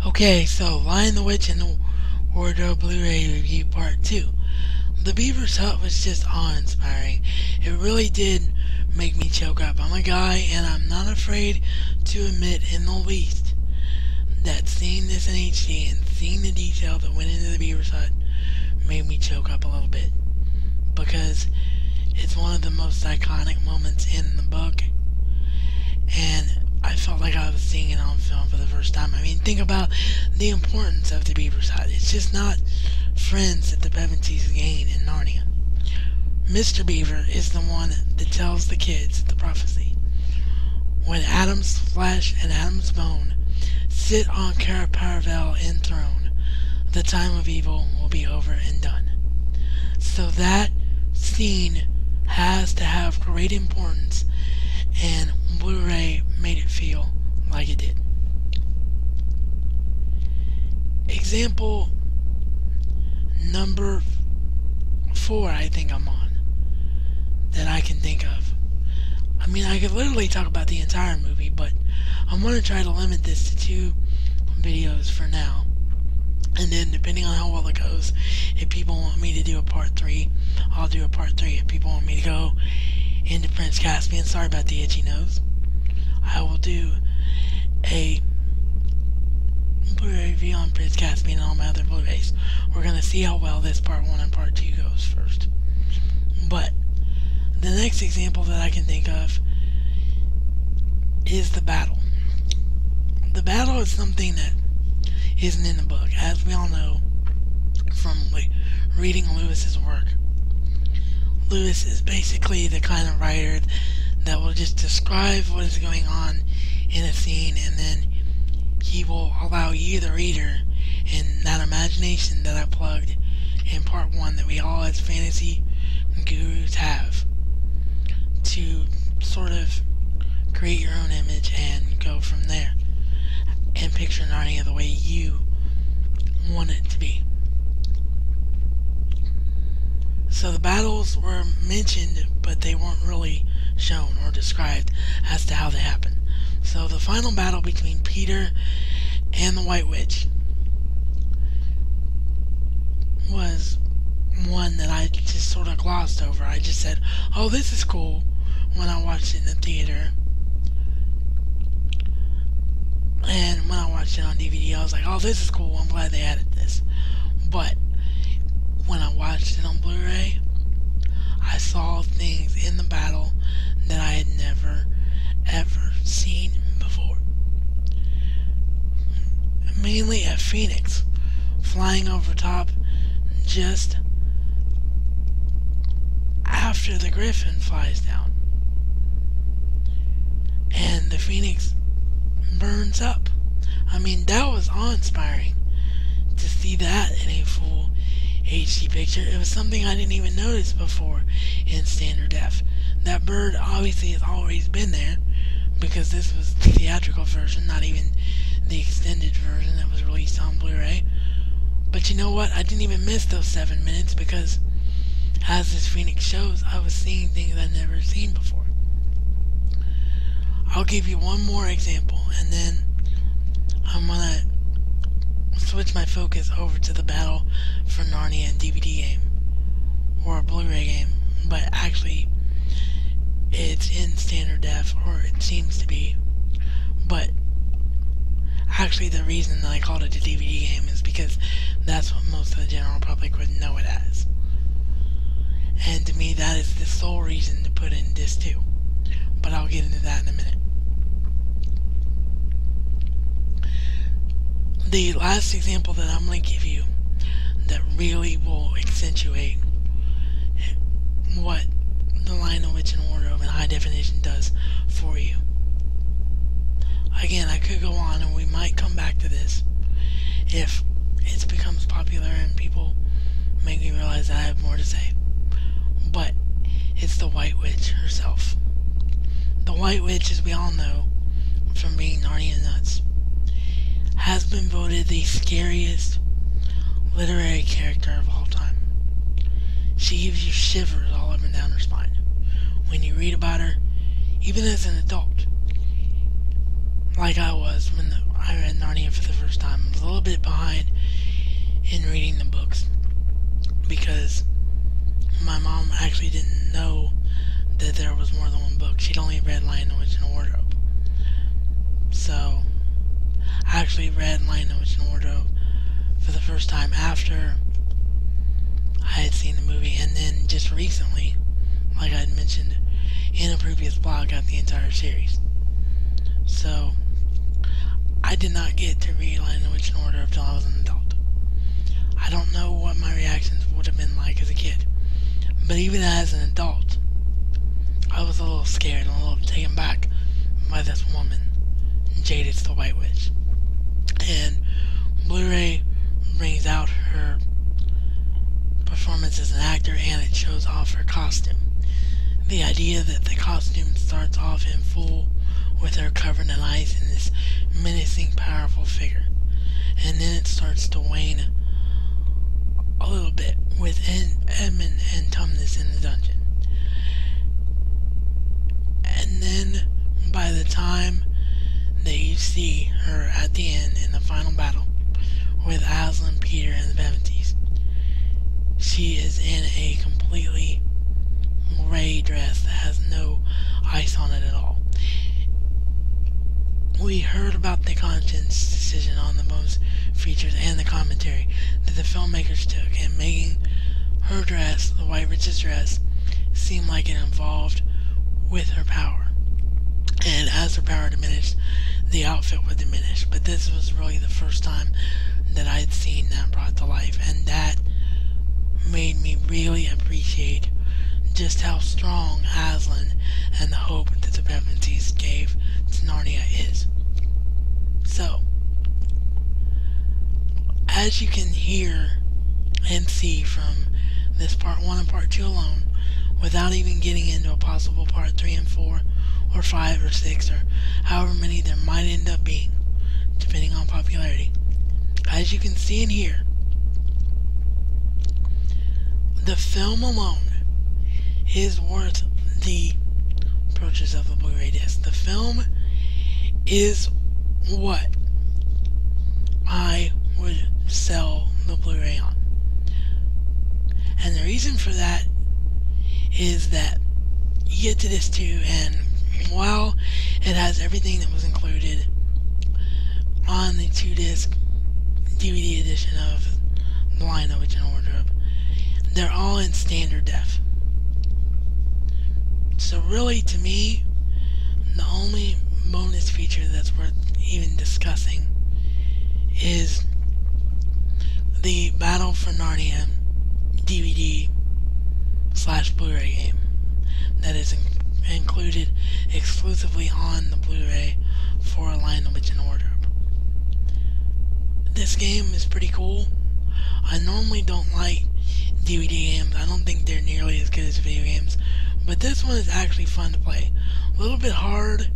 Okay, so Lion the Witch and the Wardrobe Blu Ray Review Part 2. The Beaver's Hut was just awe-inspiring. It really did make me choke up. I'm a guy, and I'm not afraid to admit in the least that seeing this in HD and seeing the detail that went into the Beaver's Hut made me choke up a little bit. Because it's one of the most iconic moments in the book, and I felt like I was seeing it on film for the first time. I mean, think about the importance of the Beaver's Hut. It's just not friends that the Pevensies gain in Narnia. Mr. Beaver is the one that tells the kids the prophecy. When Adam's flesh and Adam's bone sit on Cara Paravel enthroned, the time of evil will be over and done. So that scene has to have great importance, and Blu-ray made it feel like it did. Example number 4 I think I'm on that I can think of. I mean, I could literally talk about the entire movie, but I'm going to try to limit this to 2 videos for now. And then, depending on how well it goes, if people want me to do a part 3, I'll do a part 3. If people want me to go into Prince Caspian, sorry about the itchy nose, I will do a Blu-ray review on Prince Caspian and all my other Blu-rays. We're going to see how well this part 1 and part 2 goes first. But the next example that I can think of is the battle. The battle is something that isn't in the book. As we all know from reading Lewis's work, Lewis is basically the kind of writer that will just describe what is going on in a scene, and then he will allow you, the reader, in that imagination that I plugged in part 1 that we all as fantasy gurus have, to sort of create your own image and go from there and picture Narnia the way you want it to be. So the battles were mentioned, but they weren't really shown or described as to how they happened. So the final battle between Peter and the White Witch was one that I just sort of glossed over. I just said, oh, this is cool, when I watched it in the theater. And when I watched it on DVD, I was like, oh, this is cool, I'm glad they added this. But when I watched it on Blu-ray, I saw things in the battle that I had never, ever seen before. Mainly a phoenix flying over top just after the griffin flies down. And the phoenix burns up. I mean, that was awe-inspiring to see that in a full HD picture. It was something I didn't even notice before in standard def. That bird obviously has always been there, because this was the theatrical version, not even the extended version that was released on Blu-ray. But you know what? I didn't even miss those 7 minutes, because as this phoenix shows, I was seeing things I'd never seen before. I'll give you one more example, and then I'm gonna switch my focus over to the battle for Narnia and DVD game, or a Blu-ray game, but actually it's in standard def, or it seems to be. But actually the reason that I called it a DVD game is because that's what most of the general public would know it as. And to me, that is the sole reason to put in disc 2. But I'll get into that in a minute. The last example that I'm going to give you that really will accentuate what the Lion, the Witch, and Wardrobe in high definition does for you. Again, I could go on, and we might come back to this if it becomes popular and people make me realize that I have more to say. But it's the White Witch herself. The White Witch, as we all know from being Narnia nuts, has been voted the scariest literary character of all time. She gives you shivers all up and down her spine when you read about her, even as an adult. Like I was when I read Narnia for the first time. I was a little bit behind in reading the books because my mom actually didn't know that there was more than one book. She'd only read Lion, the Witch, and the Wardrobe. So I actually read Lion, the Witch, and the Wardrobe for the first time after I had seen the movie, and then just recently, like I had mentioned in a previous blog, got the entire series. So I did not get to read Lion, the Witch, and the Wardrobe until I was an adult. I don't know what my reactions would have been like as a kid, but even as an adult, I was a little scared and a little taken back by this woman, Jadis the White Witch. And Blu-ray brings out her performance as an actor, and it shows off her costume. The idea that the costume starts off in full with her covered in ice and this menacing, powerful figure, and then it starts to wane a little bit with Edmund and Tumnus in the dungeon. And then by the time that you see her at the end in the final battle with Aslan, Peter, and the Peventies, she is in a completely gray dress that has no ice on it at all. We heard about the conscience decision on the bonus features and the commentary that the filmmakers took in making her dress, the White Witch's dress, seem like it evolved with her power. And as her power diminished, the outfit would diminish. But this was really the first time that I had seen that brought to life, and that made me really appreciate just how strong Aslan and the hope that the Peventies gave to Narnia is. So, as you can hear and see from this part 1 and part 2 alone, without even getting into a possible part 3 and 4, or 5 or 6, or however many there might end up being, depending on popularity, as you can see and hear, the film alone is worth the purchase of a Blu-ray disc. The film is what I would sell the Blu-ray on. And the reason for that is that you get to this too, and while it has everything that was included on the 2-disc DVD edition of The Lion, the Witch, and the Wardrobe, they're all in standard def. So really, to me, the only bonus feature that's worth even discussing is the Battle for Narnia DVD / Blu-ray game that is included exclusively on the Blu-ray for Lion, the Witch, and the Wardrobe. This game is pretty cool. I normally don't like DVD games. I don't think they're nearly as good as video games, but this one is actually fun to play. A little bit hard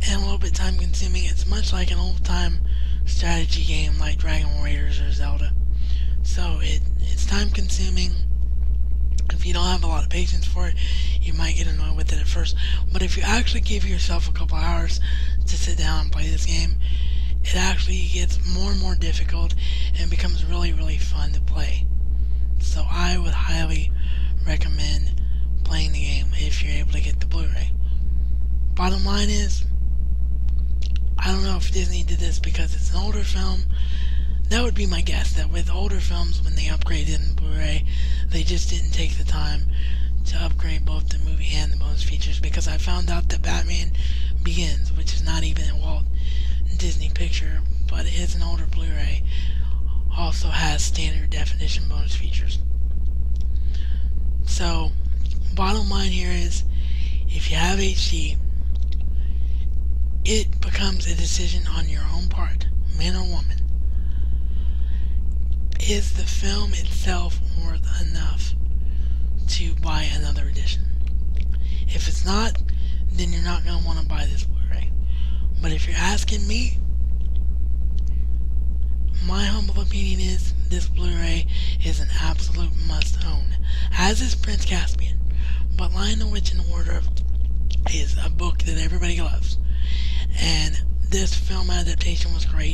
and a little bit time consuming. It's much like an old time strategy game like Dragon Warriors or Zelda. So it's time consuming. If you don't have a lot of patience for it, you might get annoyed with it at first. But if you actually give yourself a couple hours to sit down and play this game, it actually gets more and more difficult and becomes really, really fun to play. So I would highly recommend playing the game if you're able to get the Blu-ray. Bottom line is, I don't know if Disney did this because it's an older film. That would be my guess, that with older films, when they upgraded in Blu-ray, they just didn't take the time to upgrade both the movie and the bonus features, because I found out that Batman Begins, which is not even a Walt Disney picture, but it is an older Blu-ray, also has standard definition bonus features. So, bottom line here is, if you have HD, it becomes a decision on your own part, man or woman. Is the film itself worth enough to buy another edition? If it's not, then you're not going to want to buy this Blu-ray. But if you're asking me, my humble opinion is this Blu-ray is an absolute must-own, as is Prince Caspian. But Lion, the Witch, and the Wardrobe is a book that everybody loves. And this film adaptation was great.